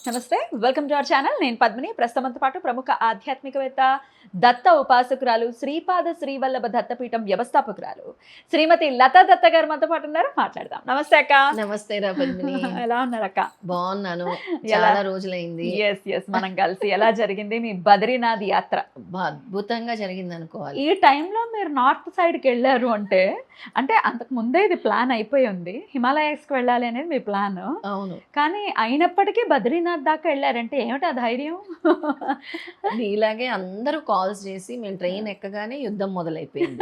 నమస్తే, welcome to our channel. నేను పద్మిని. ప్రస్తుతంతో పాటు ప్రముఖ ఆధ్యాత్మికవేత్త, దత్త ఉపాసకురాలు, శ్రీపాద శ్రీవల్లభ దత్తపీఠం వ్యవస్థాపకురాలు శ్రీమతి లతా దత్త గారు మనతో పాటు ఉన్నారు. మాట్లాడదాం. నమస్తే అక్క. నమస్తే రా పద్మిని. ఎలా ఉన్నారు అక్క? బాగున్నాను, చాలా రోజులైంది. ఎస్ మనం కలిసి. ఎలా జరిగింది మీ బద్రీనాథ్ యాత్ర? అద్భుతంగా జరిగింది అనుకోవాలి. ఈ టైంలో మీరు నార్త్ సైడ్కి వెళ్ళారు అంటే అంతకు ముందే ఇది ప్లాన్ అయిపోయి ఉంది. హిమాలయాస్కి వెళ్ళాలి అనేది మీ ప్లాన్. అవును, కానీ అయినప్పటికీ బద్రీనాథ్ దాకా వెళ్ళారంటే ఏమిటి ఆ ధైర్యం? ఇలాగే అందరూ కాల్స్ చేసి మేము ట్రైన్ ఎక్కగానే యుద్ధం మొదలైపోయింది.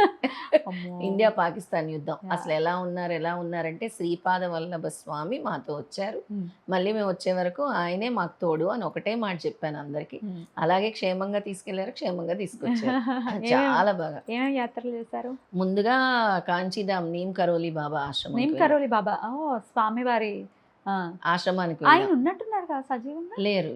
ఇండియా పాకిస్తాన్ యుద్ధం. అసలు ఎలా ఉన్నారంటే శ్రీపాద వల్లభ స్వామి మాతో వచ్చారు, మళ్ళీ మేము వచ్చే వరకు ఆయనే మాకు తోడు అని ఒకటే మాట చెప్పాను అందరికి. అలాగే క్షేమంగా తీసుకెళ్లారు, క్షేమంగా తీసుకొచ్చారు. చాలా బాగా. ఏమేమి యాత్రలు చేశారు? ముందుగా కాంచీధామ్ నీమ్ కరోలి బాబా ఆశ్రమం. నీమ్ కరోలి బాబా స్వామివారి ఆశ్రమానికి ఆయన ఉన్నట్టున్నారు కదా సజీవంగా? లేరు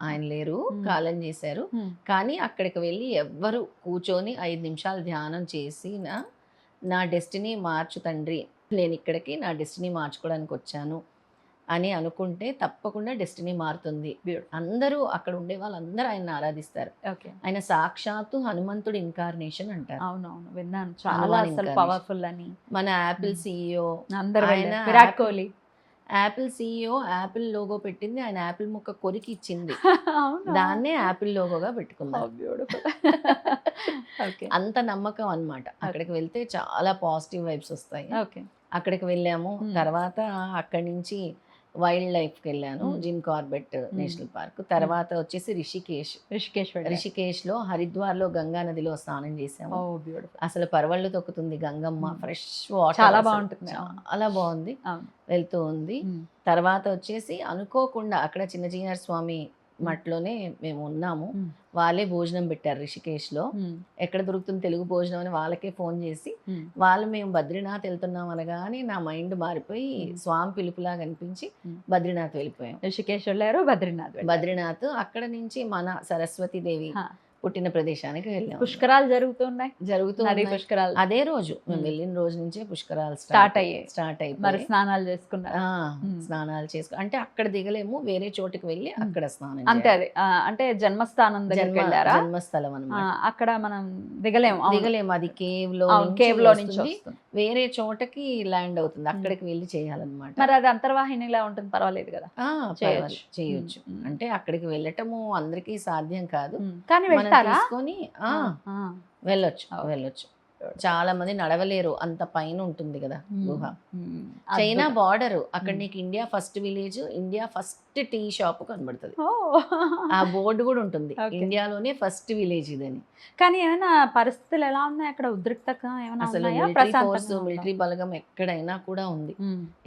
ఆయన లేరు, కాలం చేశారు. కానీ అక్కడికి వెళ్ళి ఎవ్వరు కూర్చొని 5 నిమిషాలు ధ్యానం చేసి నా డెస్టినీ మార్చు తండ్రి, నేను ఇక్కడికి నా డెస్టినీ మార్చుకోవడానికి వచ్చాను అని అనుకుంటే తప్పకుండా డెస్టినీ మారుతుంది. అందరూ అక్కడ ఉండే వాళ్ళందరూ ఆయన ఆరాధిస్తారు. ఆయన సాక్షాత్తు హనుమంతుడు ఇన్కార్నేషన్ అంటారు. అవునవును, విన్నాను. చాలా పవర్ఫుల్ అని. మన Apple CEO Virat Kohli, Apple CEO Apple logo పెట్టింది, ఆయన యాపిల్ ముక్క కొరికి ఇచ్చింది, దాన్నే యాపిల్ లోగోగా పెట్టుకున్నారు. అంత నమ్మకం అన్నమాట. అక్కడికి వెళ్తే చాలా పాజిటివ్ వైబ్స్ వస్తాయి. అక్కడికి వెళ్ళాము. తర్వాత అక్కడి నుంచి వైల్డ్ లైఫ్కి వెళ్ళాను, జిమ్ కార్బెట్ నేషనల్ పార్క్. తర్వాత వచ్చేసి రిషికేష్లో హరిద్వార్లో గంగా నదిలో స్నానం చేసాము. అసలు పరవళ్ళు తొక్కుతుంది గంగమ్మ, ఫ్రెష్ వాటర్, చాలా బాగుంటుంది. చాలా బాగుంది, వెళ్తూ ఉంది. తర్వాత వచ్చేసి అనుకోకుండా అక్కడ చిన్నజీయర్ స్వామి మట్లోనే మేము ఉన్నాము. వాళ్ళే భోజనం పెట్టారు రిషికేష్లో. ఎక్కడ దొరుకుతుంది తెలుగు భోజనం అని వాళ్ళకే ఫోన్ చేసి, వాళ్ళు మేము బద్రీనాథ్ వెళ్తున్నాం అనగానే నా మైండ్ మారిపోయి స్వామి పిలుపులాగా అనిపించి బద్రీనాథ్ వెళ్ళిపోయాం. రిషికేష్ వెళ్ళారు, బద్రీనాథ్. అక్కడ నుంచి మన సరస్వతీదేవి పుట్టిన ప్రదేశానికి వెళ్ళాము. పుష్కరాలు జరుగుతున్నాయి. పుష్కరాలు అదే రోజు మేము వెళ్ళిన రోజు నుంచే పుష్కరాలు స్టార్ట్ అయ్యాయి. మరి స్నానాలు చేసుకున్నారు? స్నానాలు చేసుకు అంటే అక్కడ దిగలేము, వేరే చోటుకి వెళ్ళి అక్కడ స్నానం. అంతే, అది అంటే జన్మస్థానం జన్మస్థలం అన్నమాట. అక్కడ మనం దిగలేము. అది కేవ్ లో నుంచి వేరే చోటకి ల్యాండ్ అవుతుంది, అక్కడికి వెళ్ళి చేయాలన్నమాట. మరి అది అంతర్వాహినిలా ఉంటుంది, పర్వాలేదు కదా? చేయొచ్చు. అంటే అక్కడికి వెళ్ళటము అందరికీ సాధ్యం కాదు, కానీ తీసుకొని వెళ్ళొచ్చు. చాలా మంది నడవలేరు, అంత పైన ఉంటుంది కదా గుహ. చైనా బార్డర్, అక్కడ నీకు India first village, India first tea shop కనబడుతుంది. ఆ బోర్డు కూడా ఉంటుంది, ఇండియాలోనే ఫస్ట్ విలేజ్ ఇదని. కానీ ఏమైనా పరిస్థితులు ఎలా ఉన్నాయి అక్కడ? ఉద్రిక్తత అసలు మిలిటరీ బలగం ఎక్కడైనా కూడా ఉంది.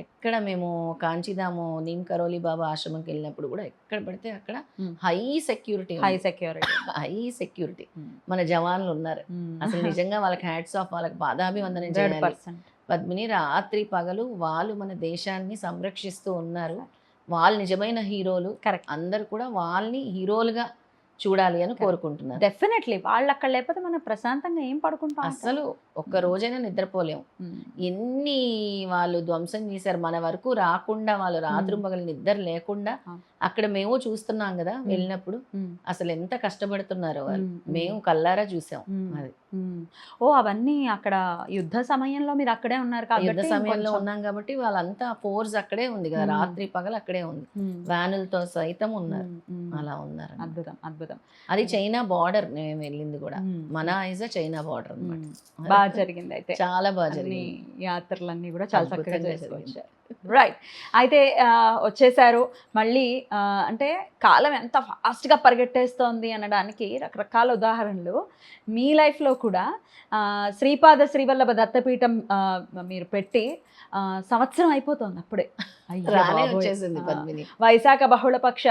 ఎక్కడ మేము కాంచీధాము నీమ్ కరోలి బాబా ఆశ్రమంకి వెళ్ళినప్పుడు కూడా ఎక్కడ పడితే అక్కడ హై సెక్యూరిటీ. మన జవాన్లు ఉన్నారు. అసలు నిజంగా వాళ్ళకి హ్యాట్స్ ఆఫ్, వాళ్ళకి పాదాభివందనం చేయాలి. పద్మిని, రాత్రి పగలు వాళ్ళు మన దేశాన్ని సంరక్షిస్తూ ఉన్నారు. వాళ్ళు నిజమైన హీరోలు. అందరు కూడా వాళ్ళని హీరోలుగా చూడాలి అని కోరుకుంటున్నారు. డెఫినెట్లీ. వాళ్ళు అక్కడ లేకపోతే మనం ప్రశాంతంగా ఏం పడుకుంటాం? అసలు ఒక్క రోజైనా నిద్రపోలేము. ఎన్ని వాళ్ళు ధ్వంసం చేశారు, మన వరకు రాకుండా వాళ్ళు రాత్రి పగలు నిద్ర లేకుండా. అక్కడ మేము చూస్తున్నాం కదా వెళ్ళినప్పుడు, అసలు ఎంత కష్టపడుతున్నారో వాళ్ళు. మేము కల్లారా చూసాం అది. అవన్నీ అక్కడ యుద్ధ సమయంలో మీరు అక్కడే ఉన్నారు కాబట్టి. యుద్ధ సమయంలో ఉన్నాం కాబట్టి వాళ్ళంతా ఫోర్స్ అక్కడే ఉంది కదా, రాత్రి పగలు అక్కడే ఉంది, వ్యానులతో సైతం ఉన్నారు. అలా ఉన్నారు. అద్భుతం. అది చైనా బార్డర్ మేము వెళ్ళింది కూడా. మన ఇస్ చైనా బార్డర్ అన్నమాట. బాగా జరిగింది అయితే, చాలా బాగా జరిగింది. యాత్రలన్నీ కూడా చాలా చక్కగా చేసుకొచ్చారు. రైట్. అయితే వచ్చేసారు మళ్ళీ. అంటే కాలం ఎంత ఫాస్ట్గా పరిగెట్టేస్తోంది అనడానికి రకరకాల ఉదాహరణలు. మీ లైఫ్లో కూడా శ్రీపాద శ్రీవల్లభ దత్తపీఠం మీరు పెట్టి సంవత్సరం అయిపోతుంది అప్పుడే. వైశాఖ బహుళపక్ష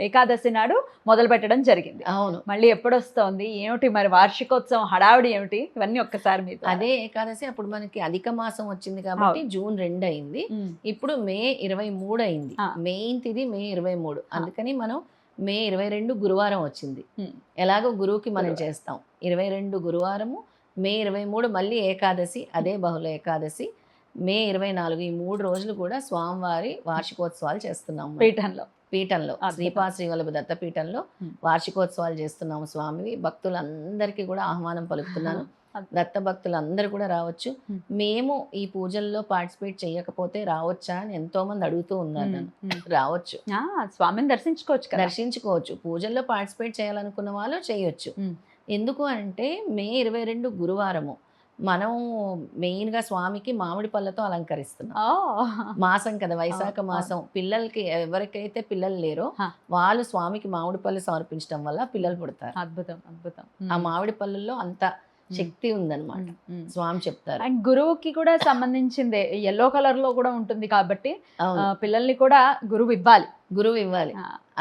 ఏకాదశి నాడు మొదలు పెట్టడం జరిగింది. అవును. మళ్ళీ ఎప్పుడు వస్తోంది ఏమిటి మరి వార్షికోత్సవం హడావిడి ఏమిటి ఇవన్నీ ఒక్కసారి మీరు? అదే ఏకాదశి అప్పుడు మనకి అధిక మాసం వచ్చింది కాబట్టి జూన్ 2 అయింది. ఇప్పుడు మే 23 అయింది. మెయిన్ తిది మే 23. అందుకని మనం మే 22 గురువారం వచ్చింది. ఎలాగో గురువుకి మనం చేస్తాం 22 గురువారము, మే 23 మళ్ళీ ఏకాదశి, అదే బహుళ ఏకాదశి, మే 24. ఈ 3 రోజులు కూడా స్వామివారి వార్షికోత్సవాలు చేస్తున్నాం పీఠంలో అద్భుతం. శ్రీపాద శ్రీవల్లభ దత్తపీఠంలో వార్షికోత్సవాలు చేస్తున్నాము స్వామివి. భక్తులందరికీ కూడా ఆహ్వానం పలుకుతున్నాను. దత్త భక్తులందరూ కూడా రావచ్చు. మేము ఈ పూజల్లో పార్టిసిపేట్ చేయకపోతే రావచ్చా అని ఎంతో మంది అడుగుతూ ఉన్నారు నన్ను. రావచ్చు, స్వామిని దర్శించుకోవచ్చు కదా. దర్శించుకోవచ్చు. పూజల్లో పార్టిసిపేట్ చేయాలనుకున్న వాళ్ళు చేయొచ్చు. ఎందుకు అంటే మే 22 గురువారము మనం మెయిన్గా స్వామికి మామిడి పళ్ళతో అలంకరిస్తున్నాం. మాసం కదా, వైశాఖ మాసం. పిల్లలకి ఎవరికైతే పిల్లలు లేరో వాళ్ళు స్వామికి మామిడి పళ్ళు సమర్పించడం వల్ల పిల్లలు పుడతారు. అద్భుతం అద్భుతం. ఆ మామిడి పళ్ళల్లో అంత శక్తి ఉందన్నమాట స్వామి చెప్తారు. అండ్ గురువుకి కూడా సంబంధించిందే ఎల్లో కలర్ లో కూడా ఉంటుంది కాబట్టి పిల్లల్ని కూడా గురువు ఇవ్వాలి.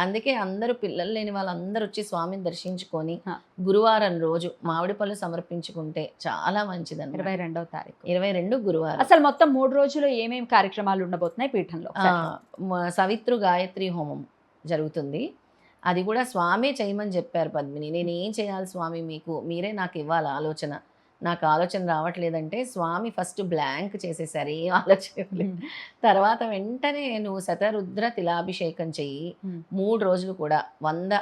అందుకే అందరూ పిల్లలు లేని వాళ్ళందరూ వచ్చి స్వామిని దర్శించుకొని గురువారం రోజు మామిడి పళ్ళు సమర్పించుకుంటే చాలా మంచిది. 22వ తారీఖు 22 గురువారం. అసలు మొత్తం 3 రోజులు ఏమేమి కార్యక్రమాలు ఉండబోతున్నాయి పీఠంలో? సవిత్రు గాయత్రి హోమం జరుగుతుంది. అది కూడా స్వామే చేయమని చెప్పారు పద్మిని. నేను ఏం చేయాలి స్వామి, మీకు మీరే నాకు ఇవ్వాలి ఆలోచన, నాకు ఆలోచన రావట్లేదంటే స్వామి ఫస్ట్ బ్లాంక్ చేసేసారు, ఏం ఆలోచన. తర్వాత వెంటనే నువ్వు శతరుద్ర తిలాభిషేకం చెయ్యి, 3 రోజులు కూడా 100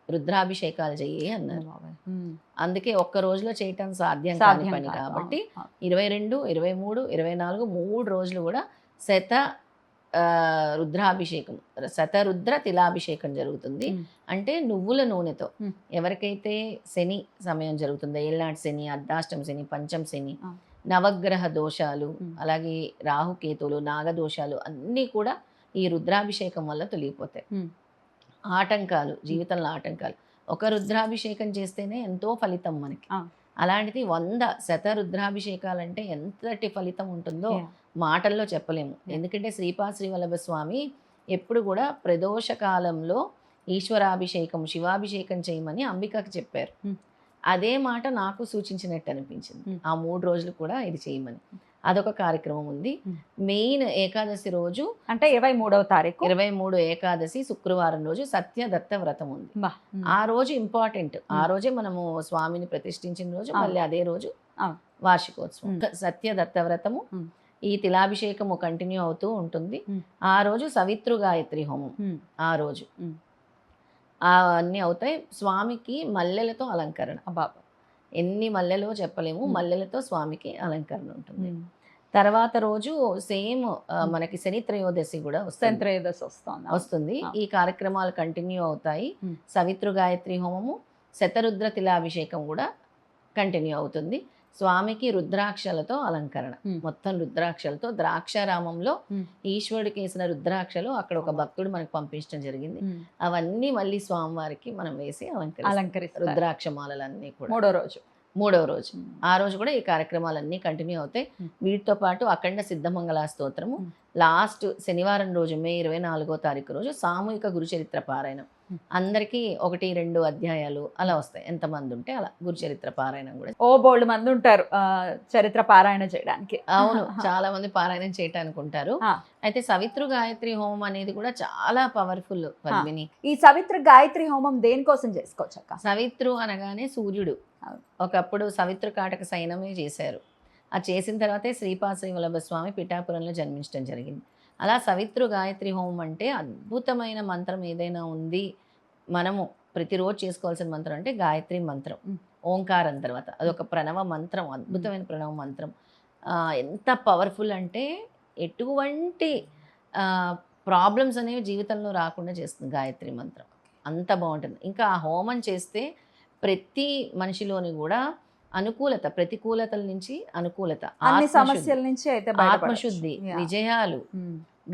రుద్రాభిషేకాలు చెయ్యి అన్నారు. అందుకే ఒక్క రోజులో చేయటం సాధ్యం కాని పని కాబట్టి 22, 23, 24 3 రోజులు కూడా రుద్రాభిషేకం, శతరుద్ర తిలాభిషేకం జరుగుతుంది. అంటే నువ్వుల నూనెతో ఎవరికైతే శని సమయం జరుగుతుందో, ఏళ్ళనాటి శని, అర్ధాష్టమ శని, పంచమ శని, నవగ్రహ దోషాలు, అలాగే రాహుకేతువులు, నాగదోషాలు అన్నీ కూడా ఈ రుద్రాభిషేకం వల్ల తొలగిపోతాయి. ఆటంకాలు, జీవితంలో ఆటంకాలు, ఒక రుద్రాభిషేకం చేస్తేనే ఎంతో ఫలితం మనకి. అలాంటిది 100 శతరుద్రాభిషేకాలంటే ఎంతటి ఫలితం ఉంటుందో మాటల్లో చెప్పలేము. ఎందుకంటే శ్రీపాద శ్రీవల్లభ స్వామి ఎప్పుడు కూడా ప్రదోష కాలంలో ఈశ్వరాభిషేకం, శివాభిషేకం చేయమని అంబికకి చెప్పారు. అదే మాట నాకు సూచించినట్టు అనిపించింది. ఆ 3 రోజులు కూడా ఇది చేయమని. అదొక కార్యక్రమం ఉంది. మెయిన్ ఏకాదశి రోజు అంటే 23వ తారీఖు 23 ఏకాదశి శుక్రవారం రోజు సత్యదత్త వ్రతం ఉంది. ఆ రోజు ఇంపార్టెంట్. ఆ రోజే మనము స్వామిని ప్రతిష్ఠించిన రోజు, మళ్ళీ అదే రోజు వార్షికోత్సవం. సత్యదత్త వ్రతము, ఈ తిలాభిషేకము కంటిన్యూ అవుతూ ఉంటుంది. ఆ రోజు సవిత్రు గాయత్రి హోమం, ఆ రోజు అన్నీ అవుతాయి. స్వామికి మల్లెలతో అలంకరణ, ఎన్ని మల్లెలో చెప్పలేము, మల్లెలతో స్వామికి అలంకరణ ఉంటుంది. తర్వాత రోజు సేమ్ మనకి శని త్రయోదశి కూడా వస్తుంది. ఈ కార్యక్రమాలు కంటిన్యూ అవుతాయి. సవిత్రు గాయత్రి హోమము, శతరుద్ర తిలాభిషేకం కూడా కంటిన్యూ అవుతుంది. స్వామికి రుద్రాక్షలతో అలంకరణ, మొత్తం రుద్రాక్షలతో. ద్రాక్షారామంలో ఈశ్వరుడికి వేసిన రుద్రాక్షలు అక్కడ ఒక భక్తుడు మనకు పంపించడం జరిగింది. అవన్నీ మళ్ళీ స్వామివారికి మనం వేసి అలంకరిస్తాం. రుద్రాక్ష మాలలన్నీ కూడా మూడవ రోజు ఆ రోజు కూడా ఈ కార్యక్రమాలన్నీ కంటిన్యూ అవుతాయి. వీటితో పాటు అఖండ సిద్ధమంగళ స్తోత్రము లాస్ట్ శనివారం రోజు మే 24వ తారీఖు రోజు సామూహిక గురుచరిత్ర పారాయణం. అందరికీ 1-2 అధ్యాయాలు అలా వస్తాయి. ఎంతమంది ఉంటే అలా గురుచరిత్ర పారాయణం కూడా. బోల్డ్ మంది ఉంటారు చరిత్ర పారాయణ చేయడానికి. అవును, చాలా మంది పారాయణం చేయడానికి ఉంటారు. అయితే సవిత్రు గాయత్రి హోమం అనేది కూడా చాలా పవర్ఫుల్ పద్మిని. ఈ సవిత్రు గాయత్రి హోమం దేనికోసం చేసుకోవచ్చు అక్క? సవిత్రు అనగానే సూర్యుడు. ఒకప్పుడు సవిత్రు కాటక సైనమే చేశారు. అది చేసిన తర్వాతే శ్రీపాద శ్రీవల్లభ స్వామి పిఠాపురంలో జన్మించడం జరిగింది. అలా సవిత్రు గాయత్రి హోమం అంటే అద్భుతమైన మంత్రం ఏదైనా ఉంది, మనము ప్రతిరోజు చేసుకోవాల్సిన మంత్రం అంటే గాయత్రి మంత్రం. ఓంకారం తర్వాత అదొక ప్రణవ మంత్రం, అద్భుతమైన ప్రణవ మంత్రం. ఎంత పవర్ఫుల్ అంటే ఎటువంటి ప్రాబ్లమ్స్ అనేవి జీవితంలో రాకుండా చేస్తుంది గాయత్రి మంత్రం. అంత బాగుంటుంది. ఇంకా ఆ హోమం చేస్తే ప్రతి మనిషిలోని కూడా అనుకూలత, ప్రతికూలతల నుంచి అనుకూలత, సమస్యల నుంచి అయితే ఆత్మశుద్ధి, విజయాలు,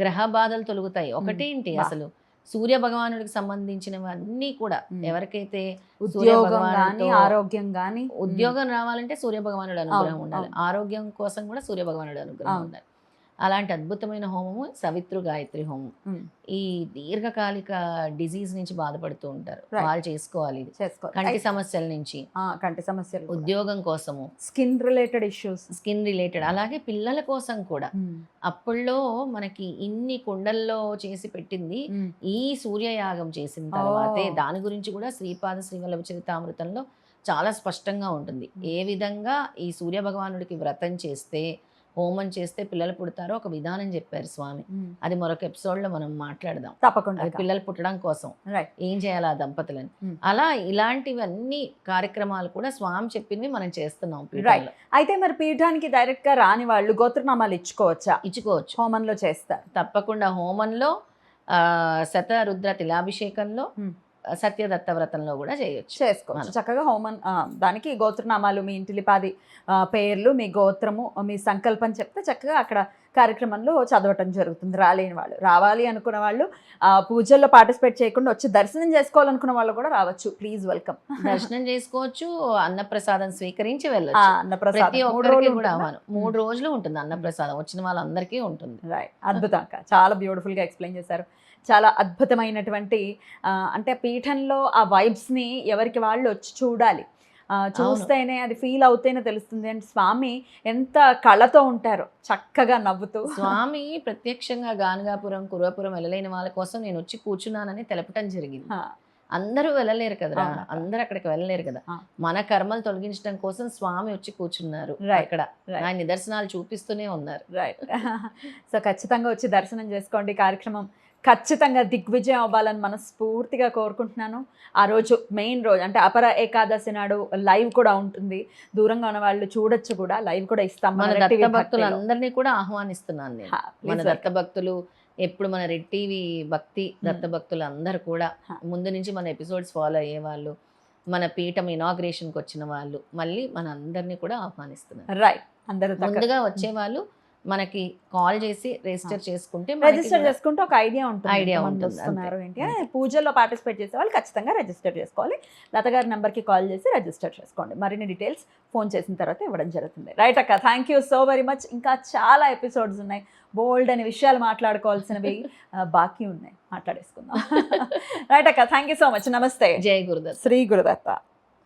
గ్రహ బాధలు తొలగుతాయి. ఒకటేంటి అసలు సూర్య భగవానుడికి సంబంధించినవన్నీ కూడా ఎవరికైతే ఉద్యోగం రావాలంటే సూర్య భగవానుడు అనుగ్రహం ఉండాలి, ఆరోగ్యం కోసం కూడా సూర్య భగవానుడు అనుగ్రహం ఉండాలి. అలాంటి అద్భుతమైన హోమము సవిత్రు గాయత్రి హోమం. ఈ దీర్ఘకాలిక డిజీజ్ నుంచి బాధపడుతూ ఉంటారు, వాళ్ళు చేసుకోవాలి. కంటి సమస్యల నుంచి, కంటి సమస్యలు, ఉద్యోగం కోసము, స్కిన్ రిలేటెడ్, అలాగే పిల్లల కోసం కూడా. అప్పుల్లో మనకి ఇన్ని కుండల్లో చేసి పెట్టింది ఈ సూర్యయాగం చేసిన తర్వాతే. దాని గురించి కూడా శ్రీపాద శ్రీవల్లభ చరితామృతంలో చాలా స్పష్టంగా ఉంటుంది. ఏ విధంగా ఈ సూర్య భగవానుడికి వ్రతం చేస్తే హోమం చేస్తే పిల్లలు పుడతారో ఒక విధానం చెప్పారు స్వామి. అది మరొక ఎపిసోడ్లో మనం మాట్లాడదాం. తప్పకుండా అది పిల్లలు పుట్టడం కోసం రైట్. ఏం చేయాలి ఆ దంపతులని. అలా ఇలాంటివన్నీ కార్యక్రమాలు కూడా స్వామి చెప్పింది మనం చేస్తున్నాం పీఠంలో. అయితే మరి పీఠానికి డైరెక్ట్ గా రాని వాళ్ళు గోత్రనామాలు ఇచ్చుకోవచ్చా? ఇచ్చుకోవచ్చు, హోమంలో చేస్తారు. తప్పకుండా. హోమంలో, శతరుద్ర తిలాభిషేకంలో, సత్యదత్త వ్రతంలో కూడా చేసుకోవచ్చు చక్కగా. హోమం దానికి గోత్రనామాలు, మీ ఇంటిలిపాది పేర్లు, మీ గోత్రము, మీ సంకల్పం చెప్తే చక్కగా అక్కడ కార్యక్రమంలో చదవటం జరుగుతుంది. రాలేని వాళ్ళు, రావాలి అనుకున్న వాళ్ళు, పూజల్లో పార్టిసిపేట్ చేయకుండా వచ్చి దర్శనం చేసుకోవాలనుకున్న వాళ్ళు కూడా రావచ్చు. Please welcome. దర్శనం చేసుకోవచ్చు, అన్నప్రసాదం స్వీకరించి వెళ్ళచ్చు. అన్నప్రసాదం ప్రతి ఒక్కరికి కూడా 3 రోజులు ఉంటుంది అన్నప్రసాదం, వచ్చిన వాళ్ళందరికీ ఉంటుంది. రైట్. అద్భుతం అక్క, చాలా బ్యూటిఫుల్గా ఎక్స్ప్లెయిన్ చేశారు. చాలా అద్భుతమైనటువంటి అంటే పీఠంలో ఆ వైబ్స్ని ఎవరికి వాళ్ళు వచ్చి చూడాలి, చూస్తేనే అది ఫీల్ అవుతేనే తెలుస్తుంది. అండ్ స్వామి ఎంత కళతో ఉంటారో, చక్కగా నవ్వుతూ. స్వామి ప్రత్యక్షంగా గానగాపురం, కురవపురం వెళ్ళలేని వాళ్ళ కోసం నేను వచ్చి కూర్చున్నానని తెలపటం జరిగింది. అందరూ వెళ్ళలేరు కదరా, అందరూ అక్కడికి వెళ్ళలేరు కదా. మన కర్మలు తొలగించడం కోసం స్వామి వచ్చి కూర్చున్నారు అక్కడ, ఆయన నిదర్శనాలు చూపిస్తూనే ఉన్నారు. రైట్. సో ఖచ్చితంగా వచ్చి దర్శనం చేసుకోండి. కార్యక్రమం ఖచ్చితంగా దిగ్విజయం అవ్వాలని మనస్ఫూర్తిగా కోరుకుంటున్నాను. ఆ రోజు మెయిన్ రోజు అంటే అపర ఏకాదశి నాడు లైవ్ కూడా ఉంటుంది, దూరంగా ఉన్న వాళ్ళు చూడొచ్చు కూడా, లైవ్ కూడా ఇస్తాం. మన దత్త భక్తులందరినీ కూడా ఆహ్వానిస్తున్నాను నేను. మన దత్త భక్తులు ఎప్పుడు మన రెడ్ టీవీ భక్తి దత్త భక్తులు అందరూ కూడా ముందు నుంచి మన ఎపిసోడ్స్ ఫాలో అయ్యే వాళ్ళు, మన పీఠం ఇనాగ్రేషన్కి వచ్చిన వాళ్ళు, మళ్ళీ మన అందరినీ కూడా ఆహ్వానిస్తున్నారు. రైట్. అందరూ ముందుగా వచ్చేవాళ్ళు మనకి కాల్ చేసి రిజిస్టర్ చేసుకుంటే ఒక ఐడియా ఉంటుంది ఏంటి అని. పూజల్లో పార్టిసిపేట్ చేసే వాళ్ళు ఖచ్చితంగా రిజిస్టర్ చేసుకోవాలి. లత గారి నెంబర్కి కాల్ చేసి రిజిస్టర్ చేసుకోండి. మరిన్ని డీటెయిల్స్ ఫోన్ చేసిన తర్వాత ఇవ్వడం జరుగుతుంది. రైట్ అక్క, thank you so very much. ఇంకా చాలా ఎపిసోడ్స్ ఉన్నాయి, బోల్డ్ అనే విషయాలు మాట్లాడుకోవాల్సినవి బాకీ ఉన్నాయి, మాట్లాడేసుకుందాం. రైట్ అక్క, థ్యాంక్ యూ సో మచ్. నమస్తే. జై గురుదత్త. శ్రీ గురుదత్త.